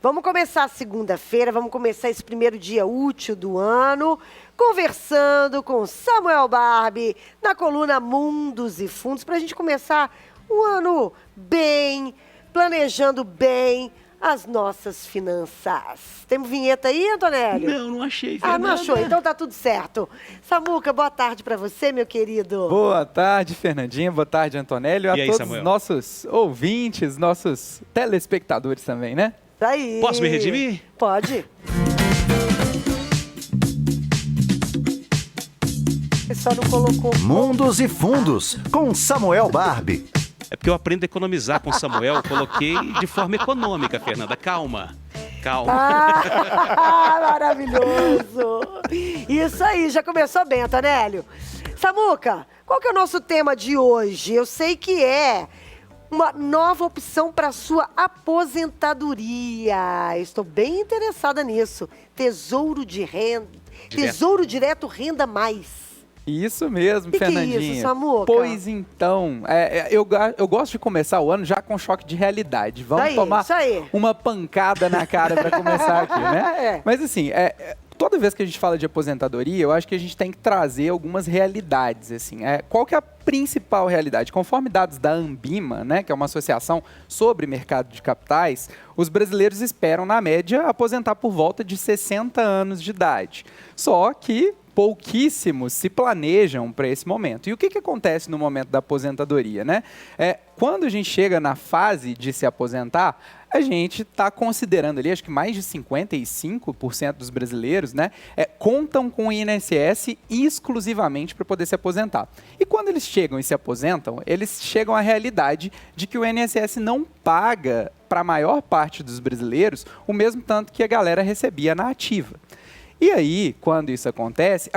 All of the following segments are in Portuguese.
Vamos começar segunda-feira, vamos começar esse primeiro dia útil do ano, conversando com Samuel Barbie, na coluna Mundos e Fundos, para a gente começar o ano bem, planejando bem as nossas finanças. Temos vinheta aí, Antonélio? Não achei, Fernanda. Não achou? Então tá tudo certo. Samuca, boa tarde para você, meu querido. Boa tarde, Fernandinha. Boa tarde, Antonélio. E aí, todos Samuel? os nossos ouvintes, nossos telespectadores também, né? Tá aí. Posso me redimir? Pode. Você só não colocou... Mundos e Fundos, com Samuel Barbie. É porque eu aprendo a economizar com o Samuel. Coloquei de forma econômica, Fernanda. Calma. Maravilhoso. Isso aí, já começou bem, Antonélio. Samuca, qual que é o nosso tema de hoje? Eu sei que é uma nova opção para sua aposentadoria. Estou bem interessada nisso. Tesouro Direto Renda Mais. Isso mesmo, Que Fernandinha. é isso, Samuca? Pois então, eu gosto de começar o ano já com choque de realidade. Vamos tomar uma pancada na cara para começar aqui, né? Mas assim, toda vez que a gente fala de aposentadoria, eu acho que a gente tem que trazer algumas realidades, assim. Qual que é a principal realidade? Conforme dados da Ambima, né, que é uma associação sobre mercado de capitais, os brasileiros esperam, na média, aposentar por volta de 60 anos de idade. Só que pouquíssimos se planejam para esse momento. E o que acontece no momento da aposentadoria, né? Quando a gente chega na fase de se aposentar, a gente está considerando ali, acho que mais de 55% dos brasileiros, né, contam com o INSS exclusivamente para poder se aposentar. E quando eles chegam e se aposentam, eles chegam à realidade de que o INSS não paga para a maior parte dos brasileiros o mesmo tanto que a galera recebia na ativa. E aí, quando isso acontece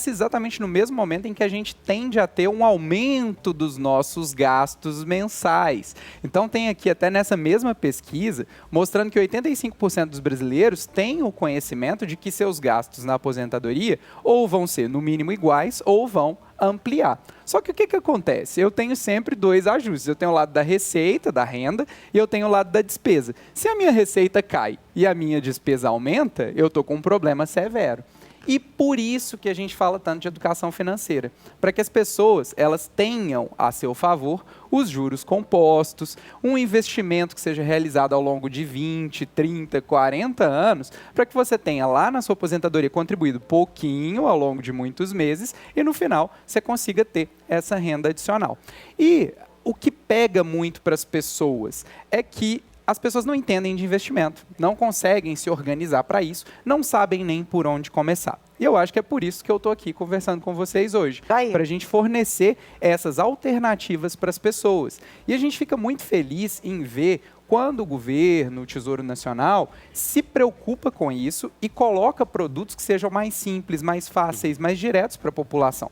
exatamente no mesmo momento em que a gente tende a ter um aumento dos nossos gastos mensais. Então, tem aqui até nessa mesma pesquisa, mostrando que 85% dos brasileiros têm o conhecimento de que seus gastos na aposentadoria ou vão ser, no mínimo, iguais ou vão ampliar. Só que o que acontece? Eu tenho sempre dois ajustes. Eu tenho o lado da receita, da renda, e eu tenho o lado da despesa. Se a minha receita cai e a minha despesa aumenta, eu estou com um problema severo. E por isso que a gente fala tanto de educação financeira, para que as pessoas elas tenham a seu favor os juros compostos, um investimento que seja realizado ao longo de 20, 30, 40 anos, para que você tenha lá na sua aposentadoria contribuído pouquinho ao longo de muitos meses e no final você consiga ter essa renda adicional. E o que pega muito para as pessoas é que as pessoas não entendem de investimento, não conseguem se organizar para isso, não sabem nem por onde começar. E eu acho que é por isso que eu estou aqui conversando com vocês hoje, para a gente fornecer essas alternativas para as pessoas. E a gente fica muito feliz em ver quando o governo, o Tesouro Nacional, se preocupa com isso e coloca produtos que sejam mais simples, mais fáceis, mais diretos para a população.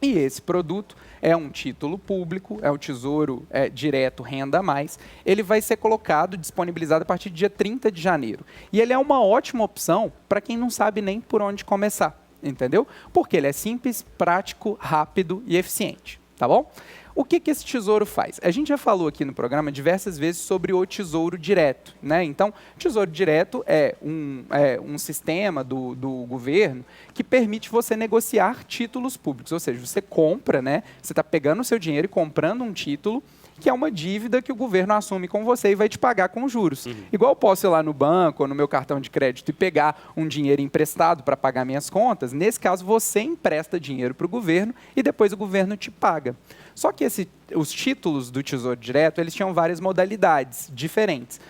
E esse produto é um título público, é o Tesouro Direto Renda Mais. Ele vai ser colocado, disponibilizado a partir do dia 30 de janeiro. E ele é uma ótima opção para quem não sabe nem por onde começar, entendeu? Porque ele é simples, prático, rápido e eficiente, tá bom? O que esse tesouro faz? A gente já falou aqui no programa diversas vezes sobre o Tesouro Direto, né? Então, o Tesouro Direto é um sistema do governo que permite você negociar títulos públicos, ou seja, você compra, né? Você está pegando o seu dinheiro e comprando um título que é uma dívida que o governo assume com você e vai te pagar com juros. Igual eu posso ir lá no banco ou no meu cartão de crédito e pegar um dinheiro emprestado para pagar minhas contas, nesse caso você empresta dinheiro para o governo e depois o governo te paga. Só que os títulos do Tesouro Direto, eles tinham várias modalidades diferentes.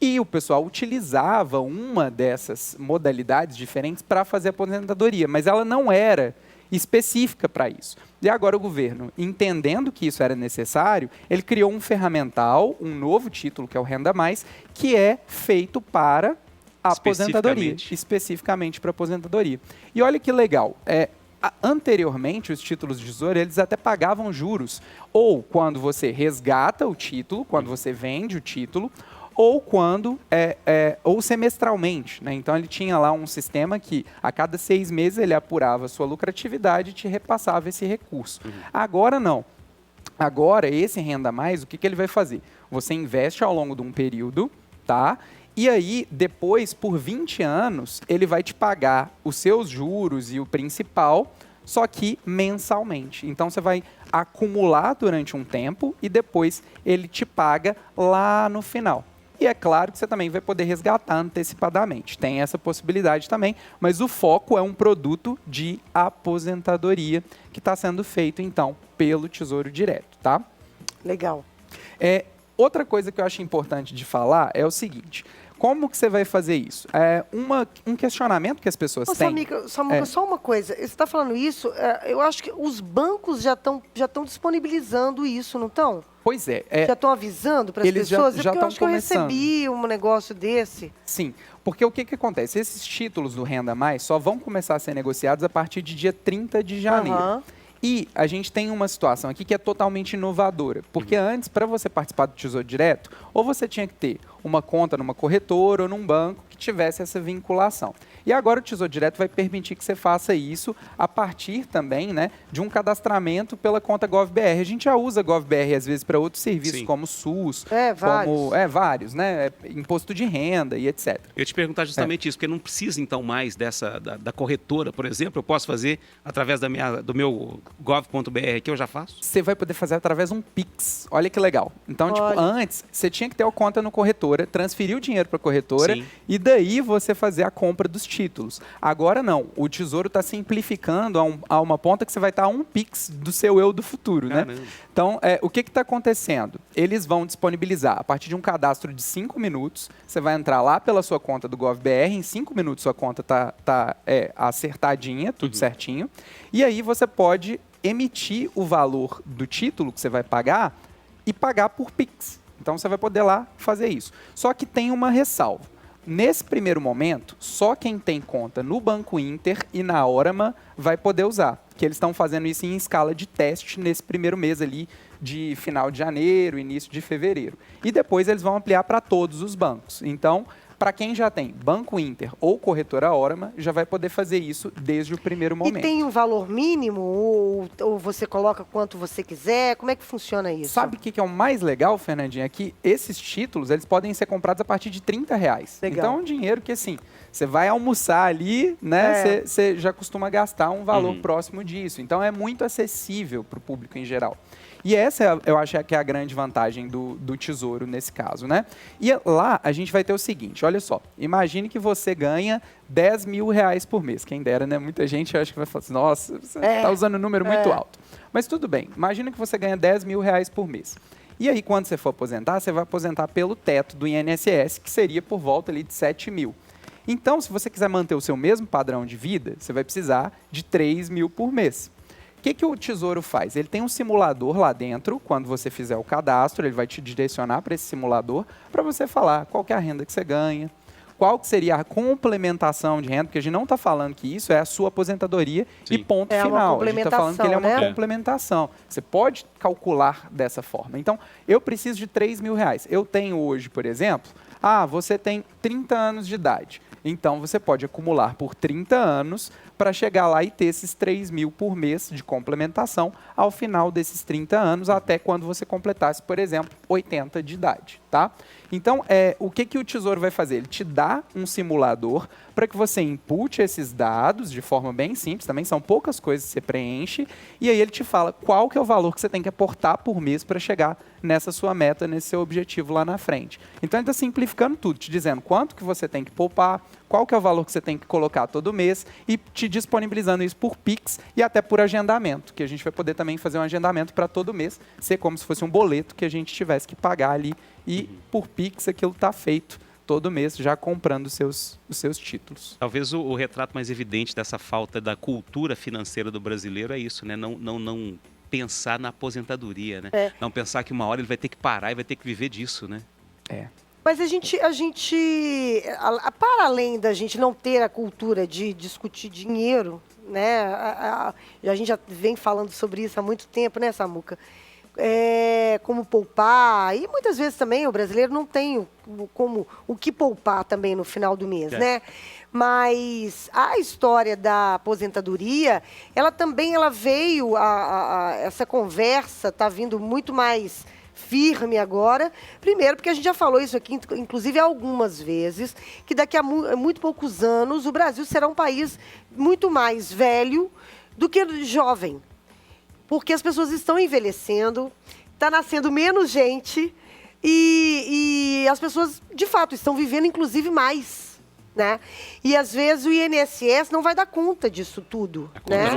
E o pessoal utilizava uma dessas modalidades diferentes para fazer a aposentadoria, mas ela não era específica para isso. E agora o governo, entendendo que isso era necessário, ele criou um ferramental, um novo título, que é o Renda Mais, que é feito para a aposentadoria, especificamente para a aposentadoria. E olha que legal, anteriormente os títulos de tesouro, eles até pagavam juros, ou quando você resgata o título, quando você vende o título, ou quando ou semestralmente, né? Então ele tinha lá um sistema que a cada 6 meses ele apurava a sua lucratividade e te repassava esse recurso. Agora não. Agora esse Renda Mais, o que ele vai fazer? Você investe ao longo de um período, tá? E aí, depois, por 20 anos, ele vai te pagar os seus juros e o principal, só que mensalmente. Então, você vai acumular durante um tempo e depois ele te paga lá no final. E é claro que você também vai poder resgatar antecipadamente. Tem essa possibilidade também, mas o foco é um produto de aposentadoria que está sendo feito, então, pelo Tesouro Direto, tá? Legal. Outra coisa que eu acho importante de falar é o seguinte: como que você vai fazer isso? Um questionamento que as pessoas têm... Samuca, só uma coisa. Você está falando isso, eu acho que os bancos já estão disponibilizando isso, não estão? Pois é. Já estão avisando para as pessoas? Já estão começando. Eu recebi um negócio desse. Sim, porque o que acontece? Esses títulos do Renda Mais só vão começar a ser negociados a partir de dia 30 de janeiro. Uhum. E a gente tem uma situação aqui que é totalmente inovadora. Porque antes, para você participar do Tesouro Direto, ou você tinha que ter uma conta numa corretora ou num banco que tivesse essa vinculação. E agora o Tesouro Direto vai permitir que você faça isso a partir também, né, de um cadastramento pela conta GovBR. A gente já usa GovBR às vezes para outros serviços, como SUS, vários, né, imposto de renda e etc. Eu ia te perguntar justamente isso, porque não precisa então mais da corretora, por exemplo, eu posso fazer através do meu gov.br que eu já faço? Você vai poder fazer através de um Pix. Olha que legal. Então, antes, você tinha que ter a conta no corretora, transferir o dinheiro para a corretora e daí você fazer a compra dos títulos. Agora não. O Tesouro está simplificando a uma ponta que você vai estar a um Pix do seu eu do futuro, né? Então, o que está acontecendo? Eles vão disponibilizar, a partir de um cadastro de 5 minutos, você vai entrar lá pela sua conta do GovBR, em 5 minutos sua conta está acertadinha, tudo certinho, e aí você pode emitir o valor do título que você vai pagar e pagar por Pix. Então, você vai poder lá fazer isso. Só que tem uma ressalva. Nesse primeiro momento, só quem tem conta no Banco Inter e na Orama vai poder usar, porque eles estão fazendo isso em escala de teste nesse primeiro mês ali de final de janeiro, início de fevereiro. E depois eles vão ampliar para todos os bancos. Então, para quem já tem Banco Inter ou corretora Orama, já vai poder fazer isso desde o primeiro momento. E tem um valor mínimo ou você coloca quanto você quiser? Como é que funciona isso? Sabe o que é o mais legal, Fernandinha? É que esses títulos, eles podem ser comprados a partir de R$30. Legal. Então, é um dinheiro que, assim, você vai almoçar ali, né? Você já costuma gastar um valor próximo disso. Então, é muito acessível para o público em geral. E essa, eu acho que é a grande vantagem do Tesouro nesse caso, né? E lá a gente vai ter o seguinte, olha só, imagine que você ganha R$10 mil por mês. Quem dera, né? Muita gente acha que vai falar assim, nossa, você está usando um número muito alto. Mas tudo bem, imagine que você ganha R$10 mil por mês. E aí, quando você for aposentar, você vai aposentar pelo teto do INSS, que seria por volta ali de 7 mil. Então, se você quiser manter o seu mesmo padrão de vida, você vai precisar de 3 mil por mês. O que o Tesouro faz? Ele tem um simulador lá dentro, quando você fizer o cadastro, ele vai te direcionar para esse simulador, para você falar qual que é a renda que você ganha, qual que seria a complementação de renda, porque a gente não está falando que isso é a sua aposentadoria e ponto final. A gente está falando que ele é uma complementação. Você pode calcular dessa forma. Então, eu preciso de R$3 mil. Eu tenho hoje, por exemplo, você tem 30 anos de idade. Então, você pode acumular por 30 anos para chegar lá e ter esses 3 mil por mês de complementação ao final desses 30 anos, até quando você completasse, por exemplo, 80 de idade, tá? Então, o que o Tesouro vai fazer? Ele te dá um simulador para que você impute esses dados de forma bem simples, também são poucas coisas que você preenche, e aí ele te fala qual que é o valor que você tem que aportar por mês para chegar nessa sua meta, nesse seu objetivo lá na frente. Então, ele está simplificando tudo, te dizendo quanto que você tem que poupar, qual que é o valor que você tem que colocar todo mês e te disponibilizando isso por Pix e até por agendamento, que a gente vai poder também fazer um agendamento para todo mês, ser como se fosse um boleto que a gente tivesse que pagar ali e por Pix aquilo está feito todo mês, já comprando os seus títulos. Talvez o retrato mais evidente dessa falta da cultura financeira do brasileiro é isso, né? Não pensar na aposentadoria, né? Não pensar que uma hora ele vai ter que parar e vai ter que viver disso, né? Mas a gente, para além da gente não ter a cultura de discutir dinheiro, né? A gente já vem falando sobre isso há muito tempo, né, Samuca? Como poupar, e muitas vezes também o brasileiro não tem o que poupar também no final do mês, né? Mas a história da aposentadoria, ela veio, essa conversa está vindo muito mais firme agora. Primeiro, porque a gente já falou isso aqui, inclusive algumas vezes, que daqui a muito poucos anos o Brasil será um país muito mais velho do que jovem. Porque as pessoas estão envelhecendo, está nascendo menos gente e as pessoas, de fato, estão vivendo, inclusive, mais. Né? E às vezes o INSS não vai dar conta disso tudo, né?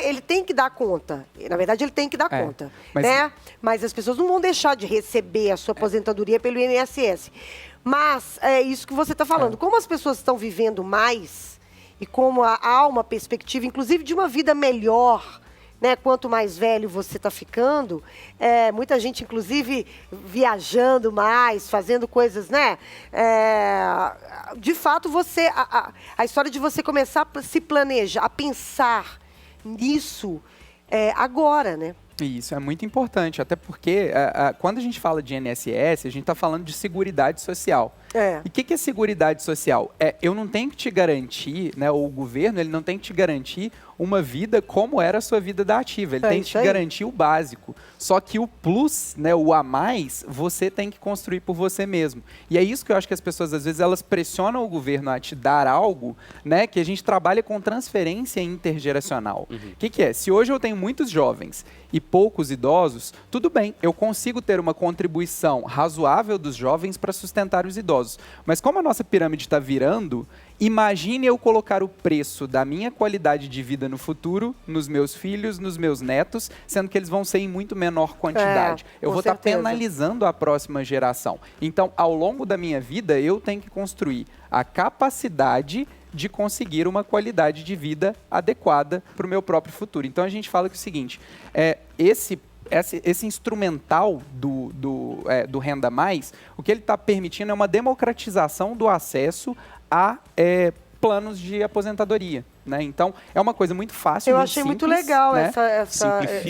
Ele tem que dar conta. Na verdade, ele tem que dar conta, né? Mas as pessoas não vão deixar de receber a sua aposentadoria pelo INSS. Mas é isso que você está falando. Como as pessoas estão vivendo mais e como há uma perspectiva, inclusive, de uma vida melhor, né? Quanto mais velho você está ficando, muita gente, inclusive, viajando mais, fazendo coisas, né? De fato, a história de você começar a se planejar, a pensar nisso agora, né? Isso é muito importante, até porque quando a gente fala de INSS, a gente está falando de Seguridade Social. E o que é Seguridade Social? Eu não tenho que te garantir, né, ou o governo ele não tem que te garantir uma vida como era a sua vida da ativa. Ele tem que te garantir o básico. Só que o plus, né, o a mais, você tem que construir por você mesmo. E é isso que eu acho que as pessoas, às vezes, elas pressionam o governo a te dar algo, né, que a gente trabalha com transferência intergeracional. O que é? Se hoje eu tenho muitos jovens e poucos idosos, tudo bem, eu consigo ter uma contribuição razoável dos jovens para sustentar os idosos. Mas como a nossa pirâmide está virando, imagine eu colocar o preço da minha qualidade de vida no futuro, nos meus filhos, nos meus netos, sendo que eles vão ser em muito menor quantidade. Eu vou estar penalizando a próxima geração. Então, ao longo da minha vida, eu tenho que construir a capacidade de conseguir uma qualidade de vida adequada para o meu próprio futuro. Então, a gente fala que é o seguinte, esse instrumental do Renda Mais, o que ele está permitindo é uma democratização do acesso a planos de aposentadoria. Né? Então, é uma coisa muito fácil, muito achei simples, muito legal né?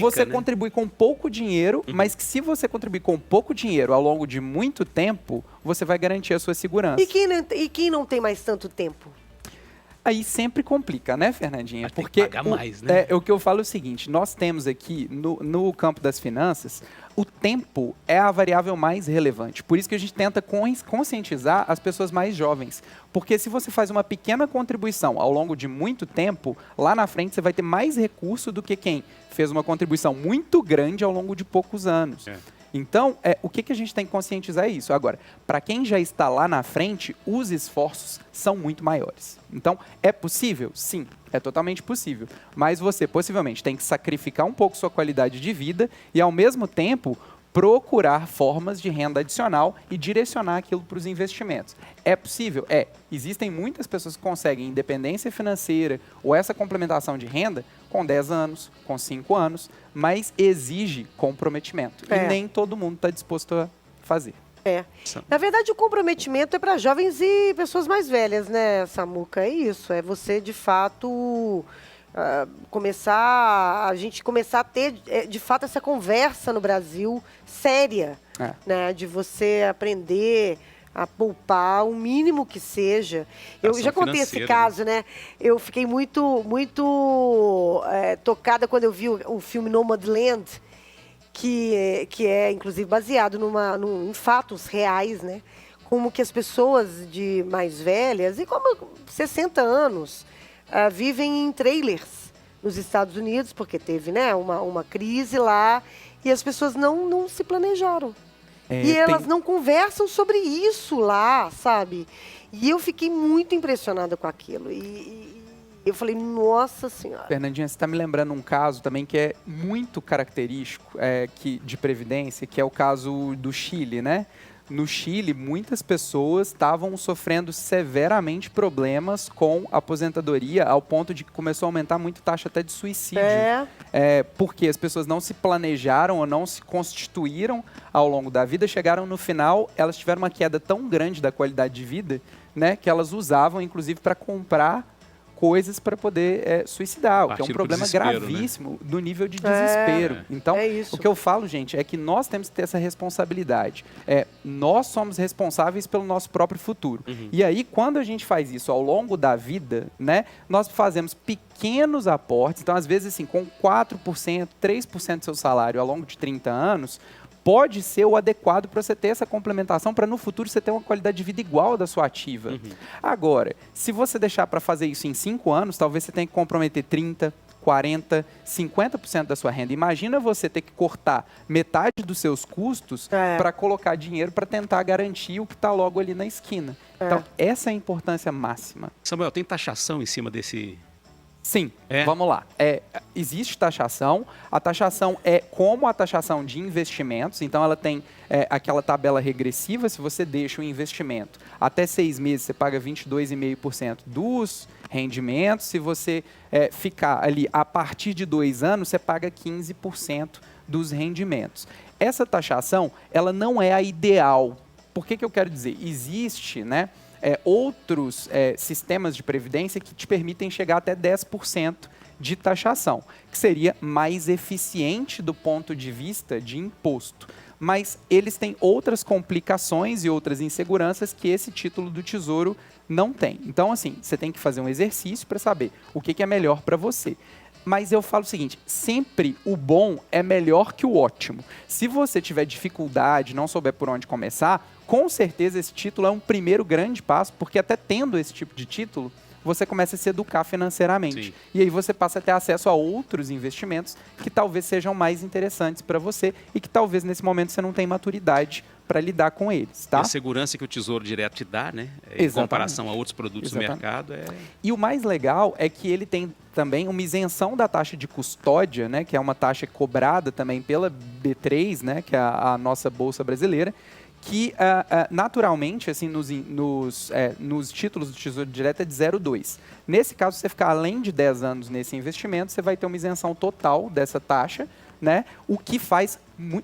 Você né? contribui com pouco dinheiro, mas que se você contribuir com pouco dinheiro ao longo de muito tempo, você vai garantir a sua segurança. E quem não tem mais tanto tempo? Aí sempre complica, né, Fernandinha? Mas porque tem que pagar mais, né? O que eu falo é o seguinte, nós temos aqui no campo das finanças, o tempo é a variável mais relevante. Por isso que a gente tenta conscientizar as pessoas mais jovens. Porque se você faz uma pequena contribuição ao longo de muito tempo, lá na frente você vai ter mais recurso do que quem fez uma contribuição muito grande ao longo de poucos anos. Então, o que a gente tem que conscientizar é isso. Agora, para quem já está lá na frente, os esforços são muito maiores. Então, é possível? Sim, é totalmente possível. Mas você, possivelmente, tem que sacrificar um pouco sua qualidade de vida e, ao mesmo tempo, procurar formas de renda adicional e direcionar aquilo para os investimentos. É possível? Existem muitas pessoas que conseguem independência financeira ou essa complementação de renda com 10 anos, com 5 anos, mas exige comprometimento. E nem todo mundo está disposto a fazer. Na verdade, o comprometimento é para jovens e pessoas mais velhas, né, Samuca? É isso, é você, de fato... a gente começar a ter, de fato, essa conversa no Brasil séria, né? De você aprender a poupar o mínimo que seja. Eu já contei esse caso, né? Eu fiquei muito tocada quando eu vi o filme Nomadland, que é, inclusive, baseado em fatos reais, né? Como que as pessoas de mais velhas, e como 60 anos... vivem em trailers nos Estados Unidos, porque teve, né, uma crise lá, e as pessoas não se planejaram. E elas não conversam sobre isso lá, sabe? E eu fiquei muito impressionada com aquilo. E eu falei, nossa senhora. Fernandinha, você está me lembrando um caso também que é muito característico de previdência, que é o caso do Chile, né? No Chile, muitas pessoas estavam sofrendo severamente problemas com a aposentadoria, ao ponto de que começou a aumentar muito a taxa até de suicídio. Porque as pessoas não se planejaram ou não se constituíram ao longo da vida, chegaram no final, elas tiveram uma queda tão grande da qualidade de vida, né, que elas usavam, inclusive, para comprar coisas para poder suicidar, o que é um problema gravíssimo, né? Do nível de desespero. Então, o que eu falo, gente, é que nós temos que ter essa responsabilidade. Nós somos responsáveis pelo nosso próprio futuro. E aí, quando a gente faz isso ao longo da vida, né, nós fazemos pequenos aportes. Então, às vezes, assim, com 4%, 3% do seu salário ao longo de 30 anos, pode ser o adequado para você ter essa complementação, para no futuro você ter uma qualidade de vida igual da sua ativa. Agora, se você deixar para fazer isso em 5 anos, talvez você tenha que comprometer 30%, 40%, 50% da sua renda. Imagina você ter que cortar metade dos seus custos para colocar dinheiro para tentar garantir o que está logo ali na esquina. Então, essa é a importância máxima. Samuel, tem taxação em cima desse... Sim, vamos lá. Existe taxação. A taxação é como a taxação de investimentos. Então, ela tem aquela tabela regressiva. Se você deixa o investimento até 6 meses, você paga 22,5% dos rendimentos. Se você ficar ali a partir de 2 anos, você paga 15% dos rendimentos. Essa taxação, ela não é a ideal. Por que eu quero dizer? Existe, né? Outros sistemas de previdência que te permitem chegar até 10% de taxação, que seria mais eficiente do ponto de vista de imposto. Mas eles têm outras complicações e outras inseguranças que esse título do Tesouro não tem. Então, assim, você tem que fazer um exercício para saber o que é melhor para você. Mas eu falo o seguinte, sempre o bom é melhor que o ótimo. Se você tiver dificuldade, não souber por onde começar, com certeza esse título é um primeiro grande passo, porque até tendo esse tipo de título, você começa a se educar financeiramente. Sim. E aí você passa a ter acesso a outros investimentos que talvez sejam mais interessantes para você e que talvez nesse momento você não tenha maturidade para lidar com eles, tá? E a segurança que o Tesouro Direto te dá, né? Em comparação a outros produtos do mercado. E o mais legal é que ele tem também uma isenção da taxa de custódia, né? Que é uma taxa cobrada também pela B3, né? Que é a nossa Bolsa Brasileira, que naturalmente, assim, nos títulos do Tesouro Direto é de 0,2. Nesse caso, você ficar além de 10 anos nesse investimento, você vai ter uma isenção total dessa taxa, né? O que faz...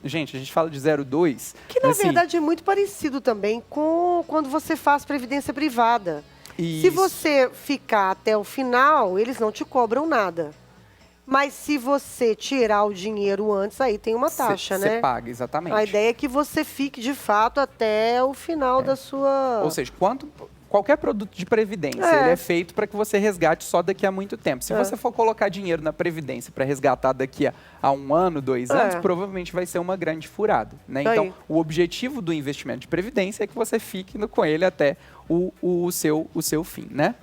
Gente, a gente fala de 0,2... Que, na verdade, é muito parecido também com quando você faz previdência privada. Isso. Se você ficar até o final, eles não te cobram nada. Mas se você tirar o dinheiro antes, aí tem uma taxa, né? Você paga, exatamente. A ideia é que você fique, de fato, até o final da sua... Ou seja, qualquer produto de previdência, ele é feito para que você resgate só daqui a muito tempo. Se você for colocar dinheiro na previdência para resgatar daqui a 1 ano, 2 anos, provavelmente vai ser uma grande furada, né? Então, o objetivo do investimento de previdência é que você fique com ele até o seu fim, né?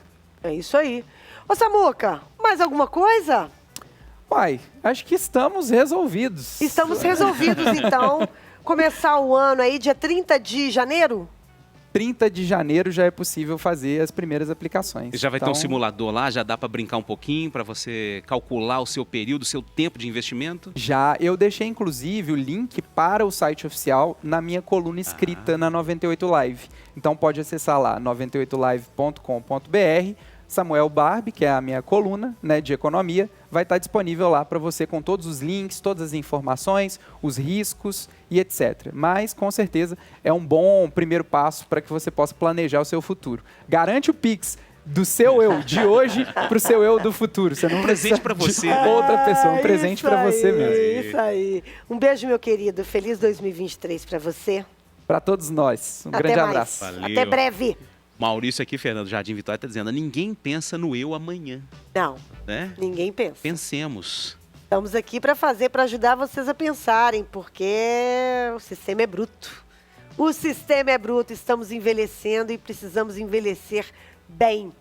É isso aí. Ô, Samuca, mais alguma coisa? Uai, acho que estamos resolvidos. Estamos resolvidos, então. Começar o ano aí, dia 30 de janeiro? 30 de janeiro já é possível fazer as primeiras aplicações. Já vai ter um simulador lá, já dá para brincar um pouquinho, para você calcular o seu período, o seu tempo de investimento? Já, eu deixei inclusive o link para o site oficial na minha coluna escrita na 98 Live. Então pode acessar lá, 98live.com.br. Samuel Barbie, que é a minha coluna, né, de economia, vai estar disponível lá para você com todos os links, todas as informações, os riscos e etc. Mas, com certeza, é um bom primeiro passo para que você possa planejar o seu futuro. Garante o Pix do seu eu de hoje para o seu eu do futuro. Você não presente para você. Outra pessoa, um presente para você mesmo. Isso aí. Um beijo, meu querido. Feliz 2023 para você. Para todos nós. Um grande abraço. Valeu. Até breve. Maurício aqui, Fernando Jardim Vitória, está dizendo, ninguém pensa no eu amanhã. Não, né? Ninguém pensa. Pensemos. Estamos aqui para ajudar vocês a pensarem, porque o sistema é bruto. O sistema é bruto, estamos envelhecendo e precisamos envelhecer bem.